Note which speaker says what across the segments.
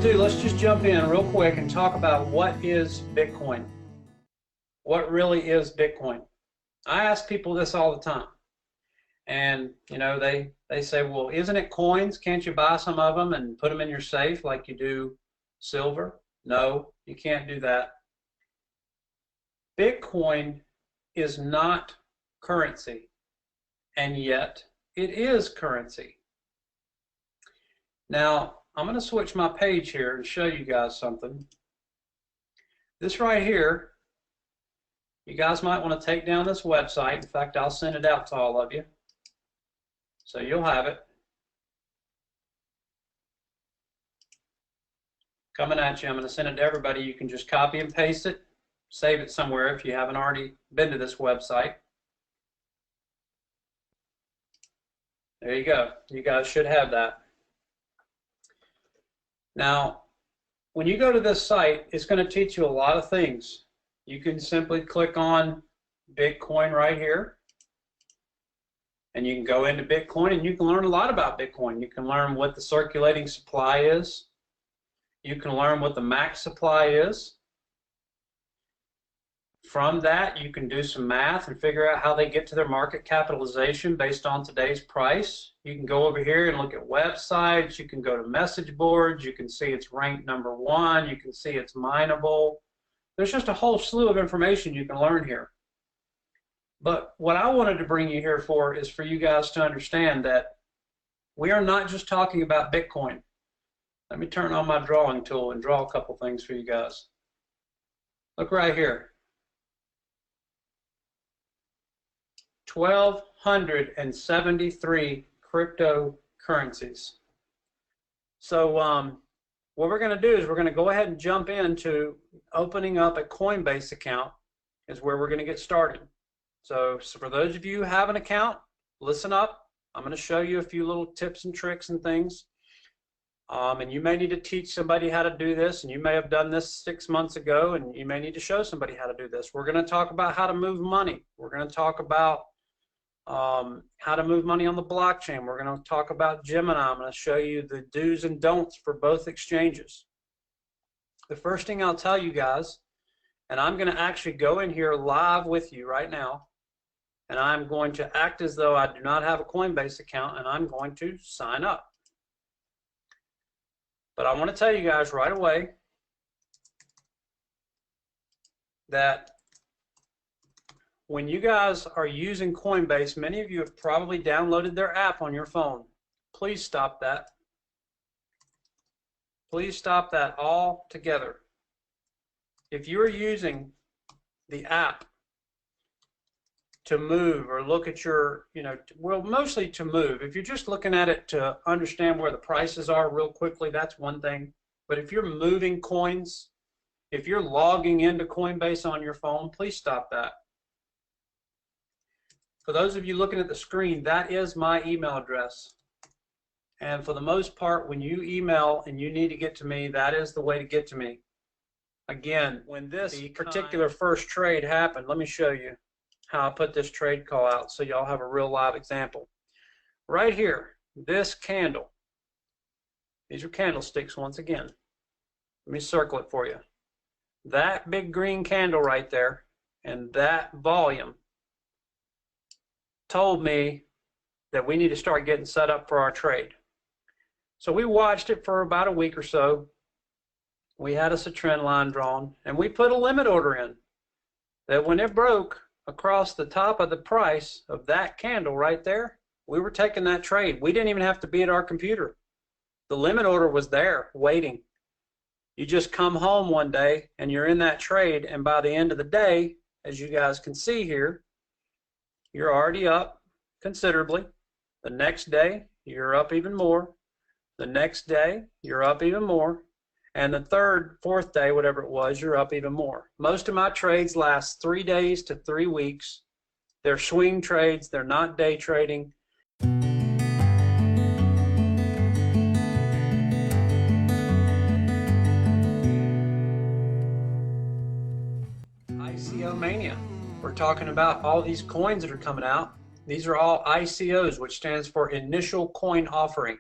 Speaker 1: do, let's just jump in real quick and talk about what is Bitcoin. What really is Bitcoin? I ask people this all the time. And, you know, they say, well, isn't it coins? Can't you buy some of them and put them in your safe like you do silver? No, you can't do that. Bitcoin is not currency, and yet it is currency. Now, I'm going to switch my page here and show you guys something. This right here, you guys might want to take down this website. In fact, I'll send it out to all of you, so you'll have it coming at you. I'm going to send it to everybody. You can just copy and paste it, save it somewhere if you haven't already been to this website. There you go. You guys should have that. Now, when you go to this site, it's going to teach you a lot of things. You can simply click on Bitcoin right here, and you can go into Bitcoin and you can learn a lot about Bitcoin. You can learn what the circulating supply is. You can learn what the max supply is. From that, you can do some math and figure out how they get to their market capitalization based on today's price. You can go over here and look at websites. You can go to message boards. You can see it's ranked #1. You can see it's mineable. There's just a whole slew of information you can learn here. But what I wanted to bring you here for is for you guys to understand that we are not just talking about Bitcoin. Let me turn on my drawing tool and draw a couple things for you guys. Look right here. 1,273 cryptocurrencies. So what we're going to do is we're going to go ahead and jump into opening up a Coinbase account is where we're going to get started. So for those of you who have an account, listen up. I'm going to show you a few little tips and tricks and things. And you may need to teach somebody how to do this, and you may have done this 6 months ago, and you may need to show somebody how to do this. We're going to talk about how to move money. We're going to talk about how to move money on the blockchain. We're going to talk about Gemini. I'm going to show you the do's and don'ts for both exchanges. The first thing I'll tell you guys, and I'm going to actually go in here live with you right now, and I'm going to act as though I do not have a Coinbase account, and I'm going to sign up. But I want to tell you guys right away that when you guys are using Coinbase, many of you have probably downloaded their app on your phone. Please stop that. Please stop that altogether. If you're using the app to move or look at your, well, mostly to move. If you're just looking at it to understand where the prices are real quickly, that's one thing. But if you're moving coins, if you're logging into Coinbase on your phone, please stop that. For those of you looking at the screen, that is my email address. And for the most part, when you email and you need to get to me, that is the way to get to me. Again, when this particular first trade happened, let me show you how I put this trade call out so y'all have a real live example. Right here, this candle. These are candlesticks once again. Let me circle it for you. That big green candle right there and that volume told me that we need to start getting set up for our trade. So we watched it for about a week or so. We had us a trend line drawn, and we put a limit order in that when it broke across the top of the price of that candle right there, we were taking that trade. We didn't even have to be at our computer. The limit order was there waiting. You just come home one day and you're in that trade, and by the end of the day, as you guys can see here, you're already up considerably. The next day, you're up even more. The next day, you're up even more. And the third, fourth day, whatever it was, you're up even more. Most of my trades last 3 days to 3 weeks. They're swing trades. They're not day trading. ICO mania. We're talking about all these coins that are coming out. These are all ICOs, which stands for Initial Coin Offering.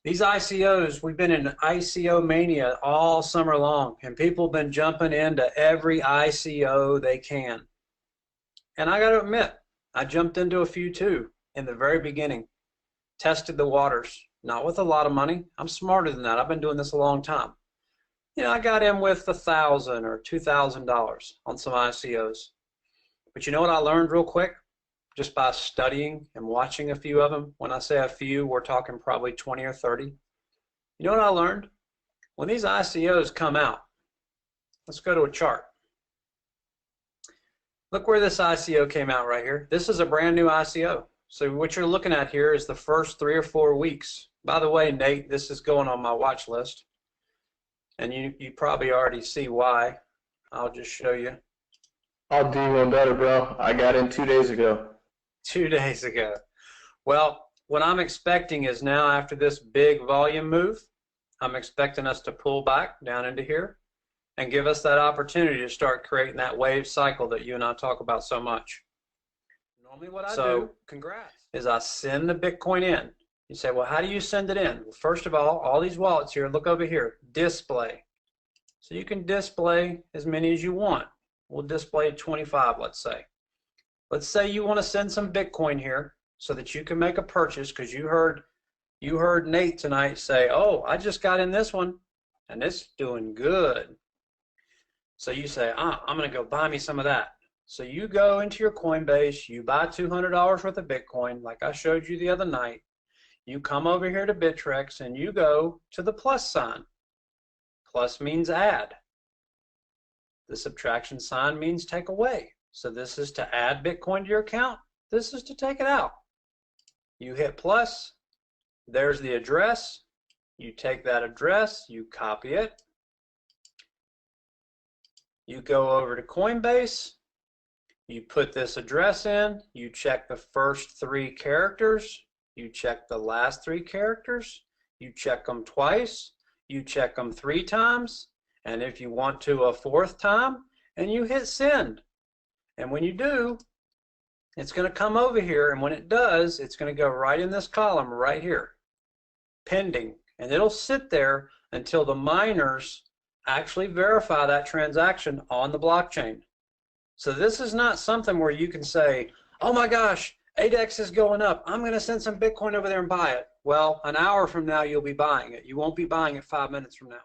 Speaker 1: These ICOs, we've been in ICO mania all summer long, and people have been jumping into every ICO they can. And I got to admit, I jumped into a few too in the very beginning, tested the waters, not with a lot of money. I'm smarter than that. I've been doing this a long time. You know, I got in with $1,000 or $2,000 on some ICOs. But you know what I learned real quick? Just by studying and watching a few of them. When I say a few, we're talking probably 20 or 30. You know what I learned? When these ICOs come out, let's go to a chart. Look where this ICO came out right here. This is a brand new ICO. So what you're looking at here is the first 3 or 4 weeks. By the way, Nate, this is going on my watch list. And you probably already see why. I'll just show you.
Speaker 2: I'll do one better, bro. I got in 2 days ago.
Speaker 1: 2 days ago. Well, what I'm expecting is now after this big volume move, I'm expecting us to pull back down into here and give us that opportunity to start creating that wave cycle that you and I talk about so much. Normally what I do, congrats, is I send the Bitcoin in. You say, well, how do you send it in? Well, first of all these wallets here, look over here, display. So you can display as many as you want. We'll display 25, let's say. Let's say you want to send some Bitcoin here so that you can make a purchase because you heard Nate tonight say, oh, I just got in this one and it's doing good. So you say, I'm going to go buy me some of that. So you go into your Coinbase, you buy $200 worth of Bitcoin like I showed you the other night. You come over here to Bittrex and you go to the plus sign. Plus means add. The subtraction sign means take away. So this is to add Bitcoin to your account. This is to take it out. You hit plus. There's the address. You take that address, you copy it. You go over to Coinbase. You put this address in. You check the first 3 characters. You check the last 3 characters. You check them twice. You check them 3 times. And if you want to, a 4th time, and you hit send. And when you do, it's going to come over here, and when it does, it's going to go right in this column right here, pending. And it'll sit there until the miners actually verify that transaction on the blockchain. So this is not something where you can say, oh my gosh, ADEX is going up. I'm going to send some Bitcoin over there and buy it. Well, an hour from now, you'll be buying it. You won't be buying it 5 minutes from now.